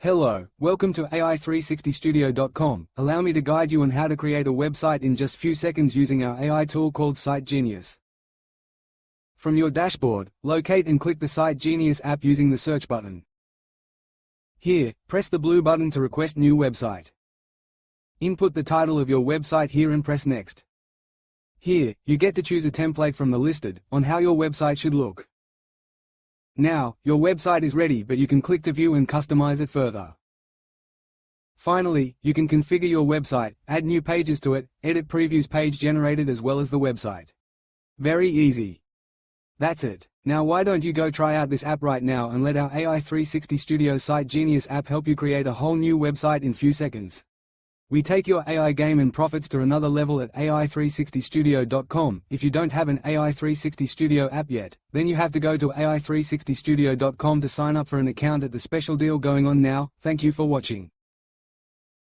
Hello, welcome to AI360studio.com. Allow me to guide you on how to create a website in just few seconds using our AI tool called Site Genius. From your dashboard, locate and click the Site Genius app using the search button. Here, press the blue button to request new website. Input the title of your website here and press Next. Here, you get to choose a template from the listed on how your website should look. Now, your website is ready, but you can click to view and customize it further. Finally, you can configure your website, add new pages to it, edit previews page generated as well as the website. Very easy. That's it. Now why don't you go try out this app right now and let our AI360 Studio Site Genius app help you create a whole new website in few seconds. We take your AI game and profits to another level at AI360studio.com. If you don't have an AI360 Studio app yet, then you have to go to AI360studio.com to sign up for an account at the special deal going on now. Thank you for watching.